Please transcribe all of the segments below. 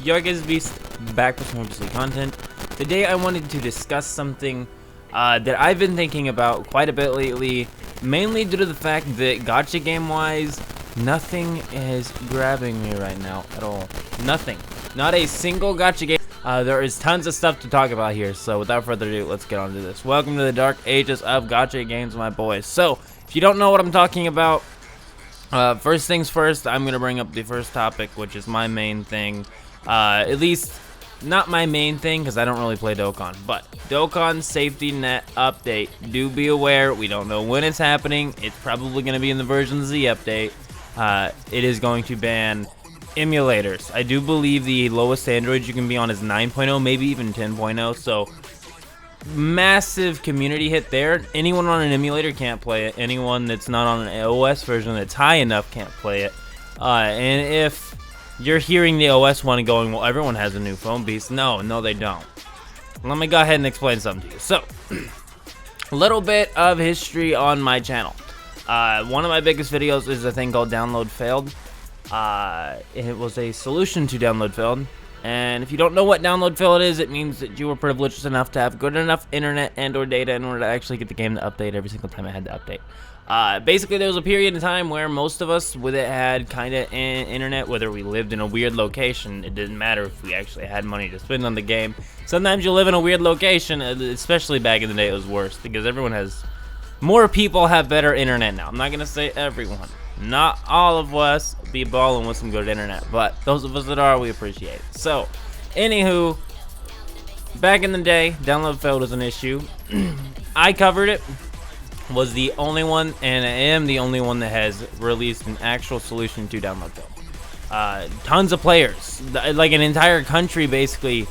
Yo guys, Beast back with some more content. Today I wanted to discuss something that I've been thinking about quite a bit lately, mainly due to the fact that gacha game wise, nothing is grabbing me right now at all. Nothing. Not a single gacha game. There is tons of stuff to talk about here, so without further ado, let's get on to this. Welcome to the dark ages of gacha games, my boys. So, if you don't know what I'm talking about, first things first, I'm going to bring up the first topic, which is my main thing. At least, not my main thing, because I don't really play Dokkan, but Dokkan Safety Net Update. Do be aware, we don't know when it's happening. It's probably going to be in the version Z update. It is going to ban emulators. I do believe the lowest Android you can be on is 9.0, maybe even 10.0, so massive community hit there. Anyone on an emulator can't play it. Anyone that's not on an OS version that's high enough can't play it. And if you're hearing the OS one and going, well, everyone has a new phone, Beast. No, they don't. Let me go ahead and explain something to you. So, a little bit of history on my channel. One of my biggest videos is a thing called Download Failed. It was a solution to Download Failed. And if you don't know what Download Failed is, it means that you were privileged enough to have good enough internet and or data in order to actually get the game to update every single time it had to update. Basically, there was a period of time where most of us with it had kind of internet, whether we lived in a weird location. It didn't matter if we actually had money to spend on the game. Sometimes you live in a weird location, especially back in the day it was worse, because more people have better internet now. I'm not going to say everyone. Not all of us be balling with some good internet, but those of us that are, we appreciate it. So, anywho, back in the day, Download Failed was an issue. I covered it. Was the only one, and I am the only one that has released an actual solution to Download Failed. Tons of players, like an entire country basically,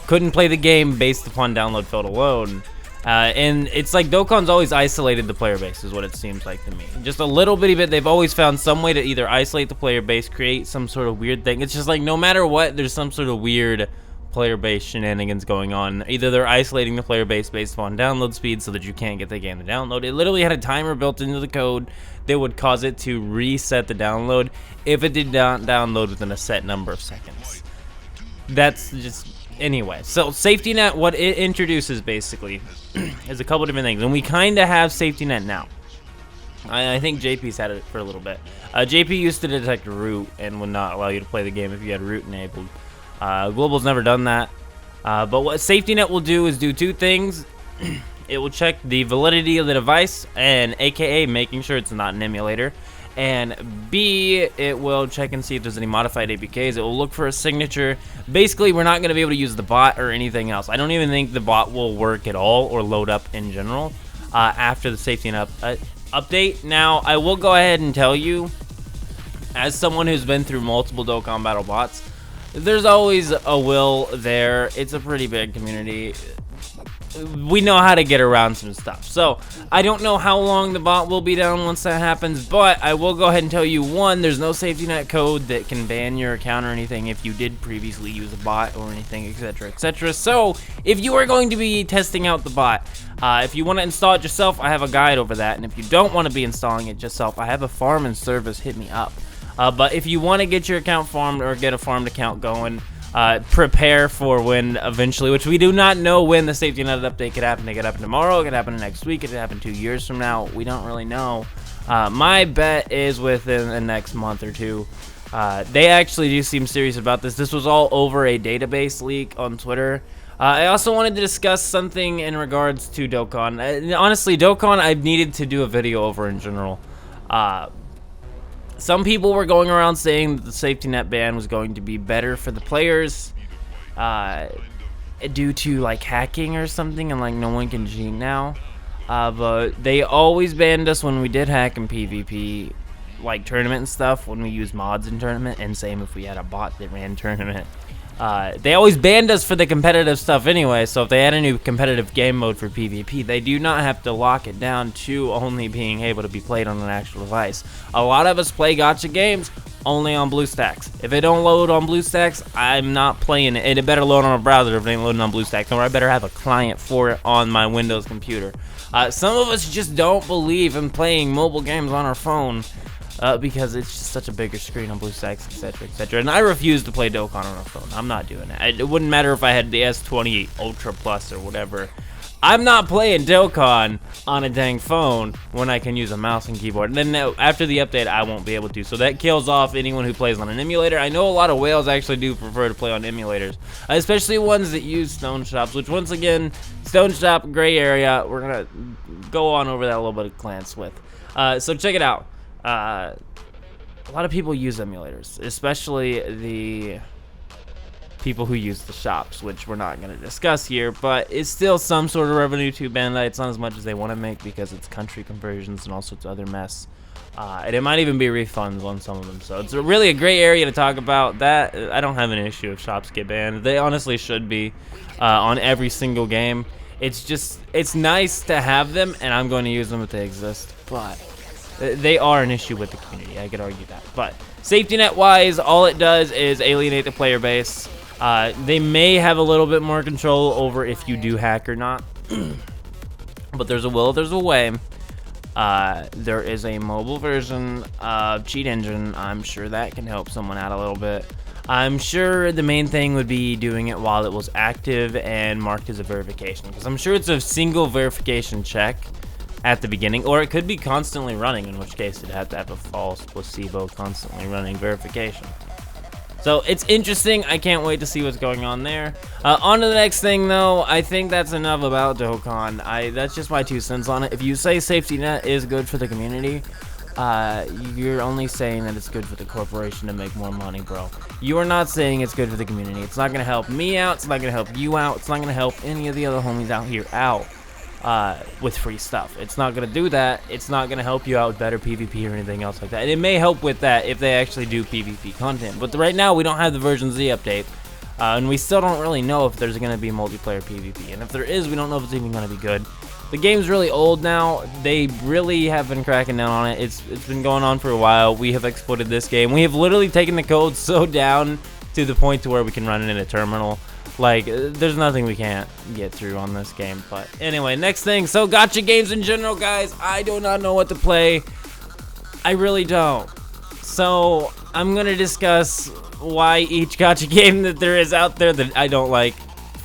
couldn't play the game based upon Download Failed alone. And it's like Dokkan's always isolated the player base, is what it seems like to me. Just a little bitty bit, they've always found some way to either isolate the player base, create some sort of weird thing. It's just like no matter what, there's some sort of weird player base shenanigans going on. Either they're isolating the player base based upon download speed so that you can't get the game to download. It literally had a timer built into the code that would cause it to reset the download if it did not download within a set number of seconds. That's just... Anyway, so Safety Net, what it introduces basically is a couple different things, and we kind of have Safety Net now. I think JP's had it for a little bit. JP used to detect root and would not allow you to play the game if you had root enabled. Global's never done that. But what Safety Net will do is do two things. It will check the validity of the device, and aka making sure it's not an emulator. And B, it will check and see if there's any modified APKs. It will look for a signature. Basically, we're not going to be able to use the bot or anything else. I don't even think the bot will work at all or load up in general after the Safety Net update. Now, I will go ahead and tell you, as someone who's been through multiple Dokkan Battle bots, there's always a will there. It's a pretty big community. We know how to get around some stuff. So, I don't know how long the bot will be down once that happens, but I will go ahead and tell you, one, there's no safety net code that can ban your account or anything if you did previously use a bot or anything, etc., etc. So, if you are going to be testing out the bot, if you want to install it yourself, I have a guide over that, and if you don't want to be installing it yourself, I have a farm and service, hit me up. But if you want to get your account farmed or get a farmed account going, prepare for when eventually, which we do not know when the Safety Net update could happen. It could happen tomorrow, it could happen next week, it could happen 2 years from now. We don't really know. My bet is within the next month or two. They actually do seem serious about this. This was all over a database leak on Twitter. I also wanted to discuss something in regards to Dokkan. Honestly, Dokkan I've needed to do a video over in general. Some people were going around saying that the Safety Net ban was going to be better for the players due to like hacking or something, and like no one can cheat now. But they always banned us when we did hack in PvP, like tournament and stuff, when we used mods in tournament, and same if we had a bot that ran tournament. They always banned us for the competitive stuff anyway, so if they had a new competitive game mode for PvP, they do not have to lock it down to only being able to be played on an actual device. A lot of us play gacha games only on BlueStacks. If it don't load on BlueStacks, I'm not playing it. It better load on a browser if it ain't loading on BlueStacks, or I better have a client for it on my Windows computer. Some of us just don't believe in playing mobile games on our phone. because it's just such a bigger screen on BlueStacks, etc., etc. And I refuse to play Dokkan on a phone. I'm not doing it. It wouldn't matter if I had the S20 Ultra Plus or whatever. I'm not playing Dokkan on a dang phone when I can use a mouse and keyboard. And then after the update, I won't be able to. So that kills off anyone who plays on an emulator. I know a lot of whales actually do prefer to play on emulators, especially ones that use Stone Shops, which once again, Stone Shop, gray area. We're going to go on over that a little bit of glance with. So check it out. A lot of people use emulators, especially the people who use the shops, which we're not going to discuss here, but it's still some sort of revenue to Bandai. It's not as much as they want to make because it's country conversions and all sorts of other mess. And it might even be refunds on some of them. So it's really a great area to talk about. That I don't have an issue if shops get banned. They honestly should be on every single game. It's nice to have them, and I'm going to use them if they exist, but they are an issue with the community. I could argue that. But safety net wise, all it does is alienate the player base. They may have a little bit more control over if you do hack or not. But there's a will, there's a way. There is a mobile version of Cheat Engine. I'm sure that can help someone out a little bit. I'm sure the main thing would be doing it while it was active and marked as a verification, because I'm sure it's a single verification check at the beginning, or it could be constantly running, in which case it'd have to have a false placebo constantly running verification. So it's interesting. I can't wait to see what's going on there. On to the next thing, though. I think that's enough about Dokkan. That's just my 2 cents on it. If you say safety net is good for the community, you're only saying that it's good for the corporation to make more money, bro. You are not saying it's good for the community. It's not going to help me out. It's not going to help you out. It's not going to help any of the other homies out here out with free stuff. It's not going to do that. It's not going to help you out with better PvP or anything else like that. And it may help with that if they actually do PvP content. But right now, we don't have the version Z update. And we still don't really know if there's going to be multiplayer PvP. And if there is, we don't know if it's even going to be good. The game's really old now. They really have been cracking down on it. It's been going on for a while. We have exploited this game. We have literally taken the code so down to the point to where we can run it in a terminal. Like, there's nothing we can't get through on this game. But anyway, next thing. So, gacha games in general, guys. I do not know what to play. I really don't. So, I'm going to discuss why each gacha game that there is out there that I don't like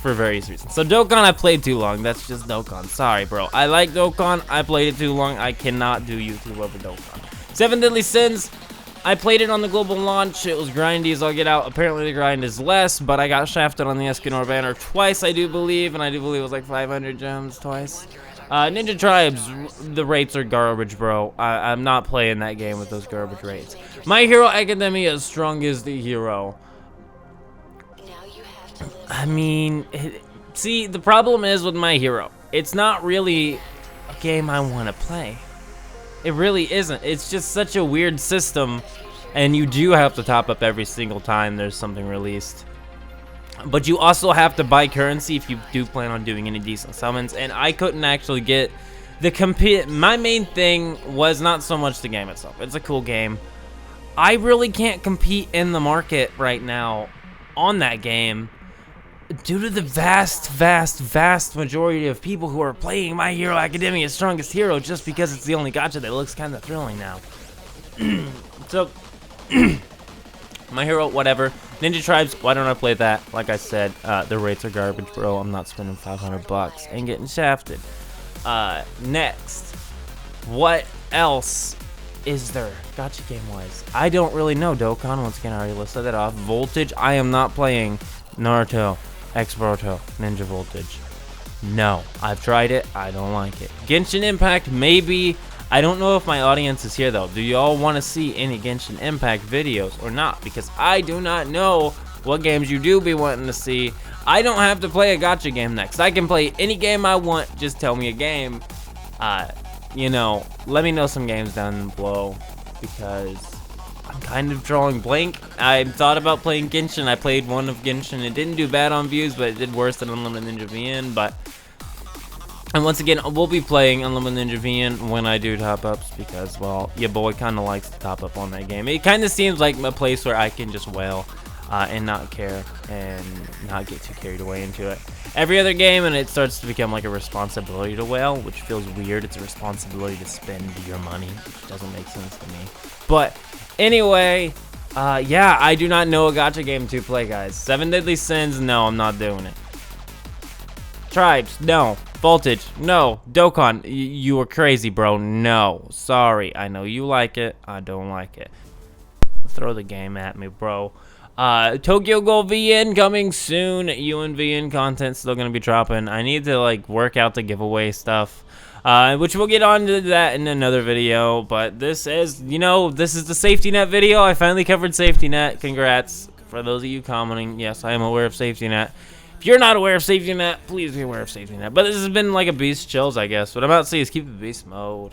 for various reasons. So, Dokkan, I played too long. That's just Dokkan. Sorry, bro. I like Dokkan. I played it too long. I cannot do YouTube over Dokkan. 7 Deadly Sins. I played it on the global launch. It was grindy as all get out. Apparently the grind is less, but I got shafted on the Escanor banner twice, I do believe, and I do believe it was like 500 gems twice. Ninja Tribes, the rates are garbage, bro. I'm not playing that game with those garbage rates. My Hero Academia is strong as the hero. I mean, see, the problem is with My Hero. It's not really a game I want to play. It really isn't. It's just such a weird system, and you do have to top up every single time there's something released. But you also have to buy currency if you do plan on doing any decent summons, and I couldn't actually get the compete. My main thing was not so much the game itself. It's a cool game. I really can't compete in the market right now on that game due to the vast majority of people who are playing My Hero Academia's Strongest Hero just because it's the only gacha that looks kind of thrilling now. So, My Hero, whatever. Ninja Tribes, why don't I play that? Like I said, the rates are garbage, bro. I'm not spending 500 bucks and getting shafted. Next, what else is there gacha game-wise? I don't really know. Dokkan, once again, I already listed that off. Voltage, I am not playing Naruto X Boruto Ninja Voltage. No, I've tried it. I don't like it. Genshin Impact, maybe. I don't know if my audience is here, though. Do y'all want to see any Genshin Impact videos or not? Because I do not know what games you do be wanting to see. I don't have to play a gacha game next. I can play any game I want. Just tell me a game. You know, let me know some games down below because I'm kind of drawing blank. I thought about playing Genshin. I played one of Genshin. It didn't do bad on views, but it did worse than Unlimited Ninja VN. And once again, we'll be playing Unlimited Ninja VN when I do top-ups because, well, your boy kind of likes to top up on that game. It kind of seems like a place where I can just wail and not care and not get too carried away into it. every other game, and it starts to become like a responsibility to whale, which feels weird. It's a responsibility to spend your money, which doesn't make sense to me. But anyway, yeah, I do not know a gacha game to play, guys. 7 Deadly Sins, no, I'm not doing it. Tribes, no. Voltage, no. Dokkan, you are crazy, bro. No, sorry. I know you like it. I don't like it. Throw the game at me, bro. Tokyo Ghoul VN coming soon. UN VN content still gonna be dropping. I need to like work out the giveaway stuff, which we'll get on to that in another video. But this is, you know, this is the safety net video. I finally covered safety net. Congrats for those of you commenting. Yes, I am aware of safety net. If you're not aware of safety net, please be aware of safety net. But this has been like a beast chills, I guess. What I'm about to say is keep the beast mode.